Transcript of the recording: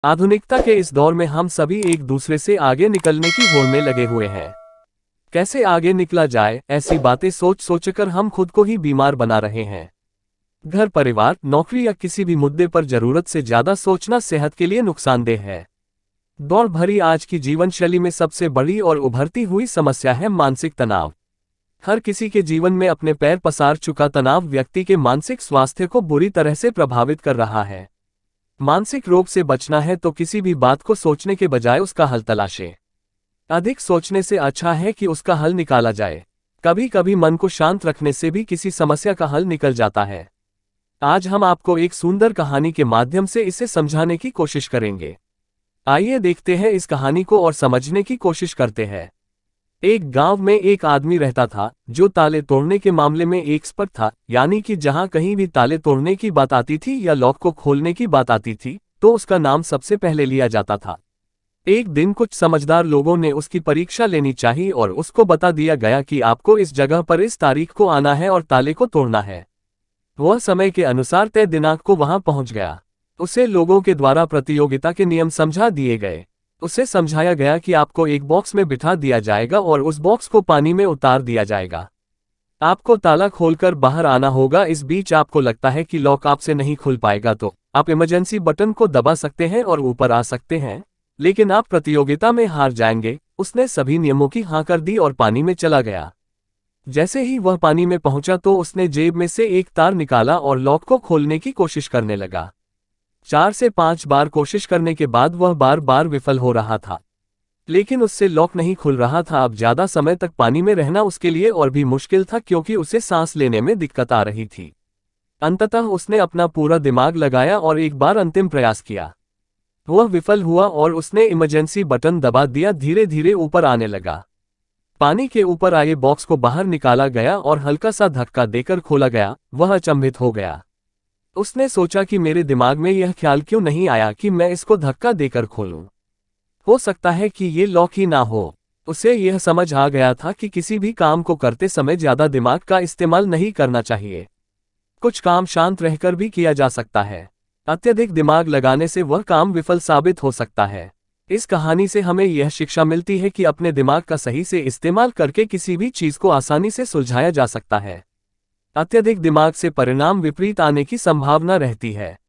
आधुनिकता के इस दौर में हम सभी एक दूसरे से आगे निकलने की होड़ में लगे हुए हैं। कैसे आगे निकला जाए, ऐसी बातें सोच सोचकर हम खुद को ही बीमार बना रहे हैं। घर, परिवार, नौकरी या किसी भी मुद्दे पर जरूरत से ज्यादा सोचना सेहत के लिए नुकसानदेह है। दौड़ भरी आज की जीवन शैली में सबसे बड़ी और उभरती हुई समस्या है मानसिक तनाव। हर किसी के जीवन में अपने पैर पसार चुका तनाव व्यक्ति के मानसिक स्वास्थ्य को बुरी तरह से प्रभावित कर रहा है। मानसिक रोग से बचना है तो किसी भी बात को सोचने के बजाय उसका हल तलाशें। अधिक सोचने से अच्छा है कि उसका हल निकाला जाए। कभी कभी मन को शांत रखने से भी किसी समस्या का हल निकल जाता है। आज हम आपको एक सुंदर कहानी के माध्यम से इसे समझाने की कोशिश करेंगे। आइए देखते हैं इस कहानी को और समझने की कोशिश करते हैं। एक गांव में एक आदमी रहता था जो ताले तोड़ने के मामले में एक्सपर्ट था, यानी कि जहां कहीं भी ताले तोड़ने की बात आती थी या लॉक को खोलने की बात आती थी तो उसका नाम सबसे पहले लिया जाता था। एक दिन कुछ समझदार लोगों ने उसकी परीक्षा लेनी चाहिए और उसको बता दिया गया कि आपको इस जगह पर इस तारीख को आना है और ताले को तोड़ना है। वह समय के अनुसार तय दिनांक को वहां पहुंच गया। उसे लोगों के द्वारा प्रतियोगिता के नियम समझा दिए गए। उसे समझाया गया कि आपको एक बॉक्स में बिठा दिया जाएगा और उस बॉक्स को पानी में उतार दिया जाएगा। आपको ताला खोलकर बाहर आना होगा। इस बीच आपको लगता है कि लॉक आपसे नहीं खुल पाएगा तो आप इमरजेंसी बटन को दबा सकते हैं और ऊपर आ सकते हैं, लेकिन आप प्रतियोगिता में हार जाएंगे। उसने सभी नियमों की हाँ कर दी और पानी में चला गया। जैसे ही वह पानी में पहुंचा तो उसने जेब में से एक तार निकाला और लॉक को खोलने की कोशिश करने लगा। 4 से 5 बार कोशिश करने के बाद वह बार बार विफल हो रहा था, लेकिन उससे लॉक नहीं खुल रहा था। अब ज्यादा समय तक पानी में रहना उसके लिए और भी मुश्किल था क्योंकि उसे सांस लेने में दिक्कत आ रही थी। अंततः उसने अपना पूरा दिमाग लगाया और एक बार अंतिम प्रयास किया। वह विफल हुआ और उसने इमरजेंसी बटन दबा दिया। धीरे धीरे ऊपर आने लगा। पानी के ऊपर आए बॉक्स को बाहर निकाला गया और हल्का सा धक्का देकर खोला गया। वह अचंभित हो गया। उसने सोचा कि मेरे दिमाग में यह ख्याल क्यों नहीं आया कि मैं इसको धक्का देकर खोलूं। हो सकता है कि ये लॉक ही ना हो। उसे यह समझ आ गया था कि किसी भी काम को करते समय ज्यादा दिमाग का इस्तेमाल नहीं करना चाहिए। कुछ काम शांत रहकर भी किया जा सकता है। अत्यधिक दिमाग लगाने से वह काम विफल साबित हो सकता है। इस कहानी से हमें यह शिक्षा मिलती है कि अपने दिमाग का सही से इस्तेमाल करके किसी भी चीज को आसानी से सुलझाया जा सकता है। अत्यधिक दिमाग से परिणाम विपरीत आने की संभावना रहती है।